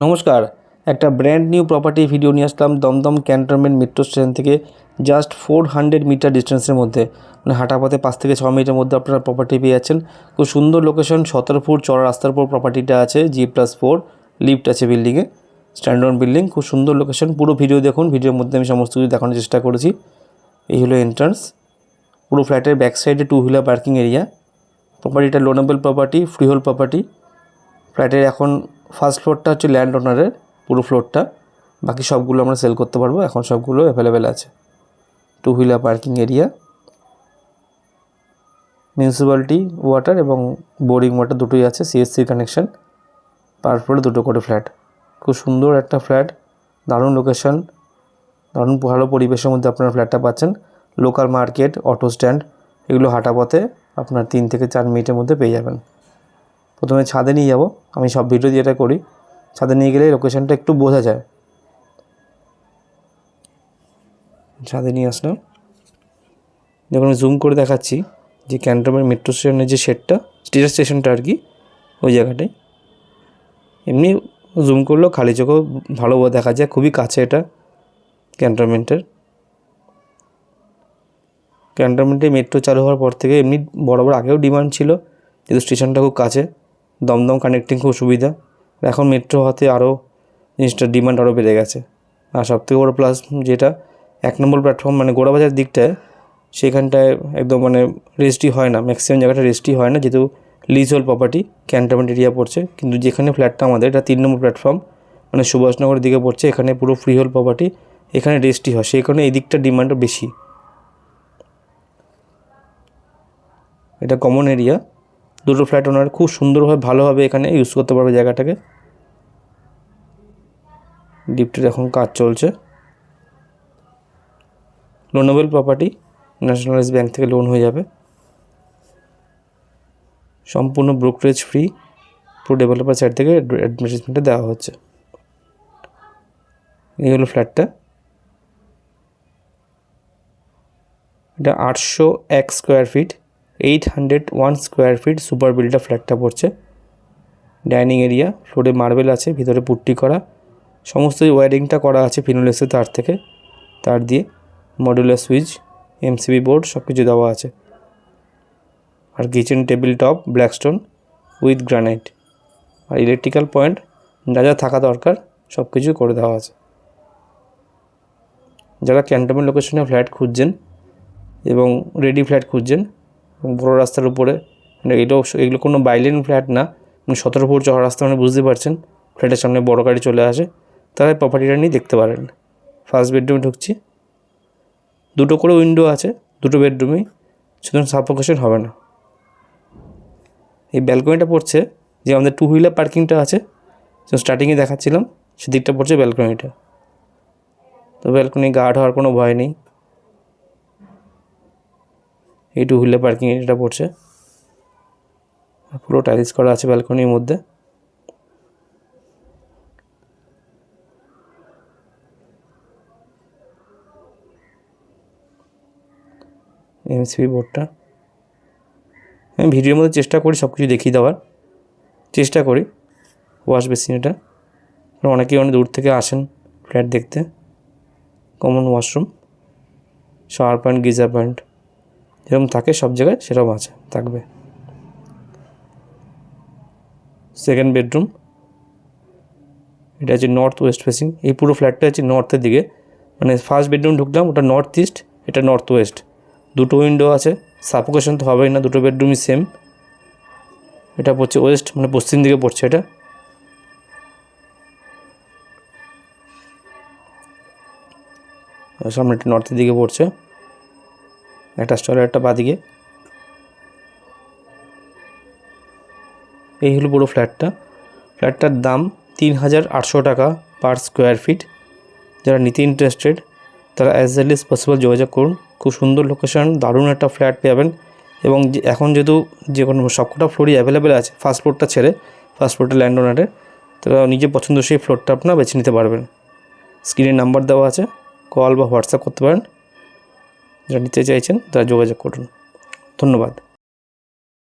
নমস্কার, একটা brand new property video নিয়ে আসলাম দমদম ক্যান্টনমেন্ট মেট্রো স্টেশন থেকে জাস্ট 400 মিটার ডিস্টেন্সের মধ্যে, মানে হাঁটা পথে 5 থেকে 6 মিনিটের মধ্যে আপনারা প্রপার্টি পেয়ে যাচ্ছেন। খুব সুন্দর লোকেশন, 17 ফুট চওড়া রাস্তার উপর প্রপার্টিটা আছে, G+4 লিফট আছে বিল্ডিংয়ে, স্ট্যান্ডার্ড বিল্ডিং, খুব সুন্দর লোকেশন। পুরো ভিডিও দেখুন, ভিডিওর মধ্যে আমি সমস্ত কিছু দেখানোর চেষ্টা করেছি। এই হলো এন্ট্রান্স, পুরো ফ্ল্যাটের ব্যাক সাইডে 2 হুইলার পার্কিং এরিয়া। প্রপার্টিটা লোনেবল প্রপার্টি, ফ্রিহোল্ড প্রপার্টি। ফ্ল্যাটের এখন ফার্স্ট ফ্লোরটা হচ্ছে ল্যান্ড ওনারের, পুরো ফ্লোরটা, বাকি সবগুলো আমরা সেল করতে পারবো, এখন সবগুলো অ্যাভেলেবেল আছে। 2 wheeler parking area, municipality water এবং বোরিং ওয়াটার দুটোই আছে, CSC কানেকশন, পার ফ্লোরে 2টো করে ফ্ল্যাট। খুব সুন্দর একটা ফ্ল্যাট, দারুণ লোকেশন, দারুণ ভালো পরিবেশের মধ্যে আপনারা ফ্ল্যাটটা পাচ্ছেন। লোকাল মার্কেট, অটো স্ট্যান্ড, এগুলো হাঁটা পথে আপনার 3 থেকে 4 মিনিটের মধ্যে পেয়ে যাবেন। প্রথমে ছাদে নিয়ে যাব, আমি সব ভিডিও দিয়ে এটা করি। ছাদে নিয়ে গেলে লোকেশনটা একটু বোঝা যায়। ছাদে নিয়ে আসলাম, যখন আমি জুম করে দেখাচ্ছি যে ক্যান্টনমেন্ট মেট্রো স্টেশনের যে স্টেশনটা আর কি, ওই জায়গাটায় এমনি জুম করলেও খালি চোখেও ভালো দেখা যায়, খুবই কাছে এটা ক্যান্টনমেন্টের। ক্যান্টনমেন্টে মেট্রো চালু হওয়ার পর থেকে এমনি বরাবর আগেও ডিমান্ড ছিল, যেহেতু স্টেশনটা খুব কাছে, দমদম কানেক্টিং খুব সুবিধা। এখন মেট্রো হতে আরও জিনিসটার ডিমান্ড আরও বেড়ে গেছে। আর সবথেকে বড়ো প্লাস যেটা, 1 নম্বর প্ল্যাটফর্ম মানে গোড়াবাজার দিকটায়, সেখানটায় একদম মানে রেজিস্ট্রি হয় না, ম্যাক্সিমাম জায়গাটা রেজিস্ট্রি হয় না, যেহেতু লিজহোল্ড প্রপার্টি ক্যান্টনমেন্ট এরিয়া পড়ছে। কিন্তু যেখানে ফ্ল্যাটটা আমাদের, এটা 3 নম্বর প্ল্যাটফর্ম, মানে সুভাষনগরের দিকে পড়ছে, এখানে পুরো ফ্রিহোল্ড প্রপার্টি, এখানে রেজিস্ট্রি হয়, সেই কারণে এই দিকটার ডিমান্ডও বেশি। এটা কমন এরিয়া, 2টো ফ্ল্যাট ওনার খুব সুন্দরভাবে ভালোভাবে এখানে ইউজ করতে পারবে জায়গাটাকে। লিফটের এখন কাজ চলছে। লোনেবল প্রপার্টি, ন্যাশনালাইজ ব্যাংক থেকে লোন হয়ে যাবে, সম্পূর্ণ ব্রোকারেজ ফ্রি, পুরো ডেভেলপার সাইড থেকে অ্যাডভার্টাইজমেন্টে দেওয়া হচ্ছে। এই হলো ফ্ল্যাটটা, এটা 801 square feet, 801 square feet super builder ফ্ল্যাটটা পড়ছে। ডাইনিং এরিয়া, ফ্লোরে মার্বেল আছে, ভিতরে পুট্টি করা, সমস্ত ওয়্যারিংটা করা আছে ফিনোলেক্সের তার দিয়ে, মডুলার সুইচ, MCB বোর্ড সব কিছু দেওয়া আছে। আর kitchen table top blackstone with granite, আর ইলেকট্রিক্যাল পয়েন্ট যা যা থাকা দরকার সব কিছু করে দেওয়া আছে। যারা ক্যান্টনমেন্ট লোকেশনে ফ্ল্যাট খুঁজছেন এবং রেডি ফ্ল্যাট খুঁজছেন এবং বড়ো রাস্তার উপরে, মানে এগুলো কোনো বাইলেন ফ্ল্যাট না, 17 ফুট চওড়া রাস্তা, মানে বুঝতে পারছেন, ফ্ল্যাটের সামনে বড় গাড়ি চলে আসে, তারা প্রপার্টিটা নিয়ে দেখতে পারেন। ফার্স্ট বেডরুমে ঢুকছি, 2টো করে উইন্ডো আছে, 2টো বেডরুমেই, সুতরাং সাফোকেশন হবে না। এই ব্যালকনিটা পড়ছে, যে আমাদের 2 হুইলার পার্কিংটা আছে, স্টার্টিংয়ে দেখাচ্ছিলাম, সেদিকটা পড়ছে ব্যালকনিটা। তো ব্যালকনি গার্ড হওয়ার কোনো ভয় নেই। এই 2 হুইলার পার্কিং এরিয়াটা পড়ছে, পুরো টাইলস করা আছে ব্যালকনির মধ্যে। MCB বোর্ডটা আমি ভিডিওর মধ্যে চেষ্টা করি সব কিছু দেখিয়ে দেওয়ার চেষ্টা করি। ওয়াশ বেসিন, এটা অনেকেই অনেক দূর থেকে আসেন ফ্ল্যাট দেখতে। Common washroom, shower point, geyser point যেরকম থাকে সব জায়গায় সেরকম থাকবে। সেকেন্ড বেডরুম, এটা হচ্ছে নর্থ ওয়েস্ট ফেসিং, এই পুরো ফ্ল্যাটটা হচ্ছে নর্থের দিকে, মানে ফার্স্ট বেডরুম ঢুকলাম ওটা নর্থ ইস্ট, এটা নর্থ ওয়েস্ট, 2টো উইন্ডো আছে, সাফোকেশন তো হবেই না, 2টো বেডরুমই সেম। এটা পড়ছে ওয়েস্ট, মানে পশ্চিম দিকে পড়ছে এটা। সামনে একটা নর্থের দিকে পড়ছে, একটা স্টলের একটা বাদিকে। এই হলো পুরো ফ্ল্যাটটার দাম 3800 টাকা পার স্কোয়ার ফিট। যারা নিতে ইন্টারেস্টেড তারা অ্যাজ আর্লি অ্যাজ পসিবল যোগাযোগ করুন। খুব সুন্দর লোকেশন, দারুণ একটা ফ্ল্যাট পাবেন। এবং এখন যেহেতু যে কোনো সবকটা ফ্লোরই অ্যাভেলেবেল আছে, ফার্স্ট ফ্লোরটা ছেড়ে, ফার্স্ট ফ্লোরটা ল্যান্ড ওনারের, তারা নিজে পছন্দ সেই ফ্লোরটা আপনারা বেছে নিতে পারবেন। স্ক্রিনে নাম্বার দেওয়া আছে, কল বা হোয়াটসঅ্যাপ করতে পারেন। যারা নিতে চাইছেন তারা যোগাযোগ করুন। ধন্যবাদ।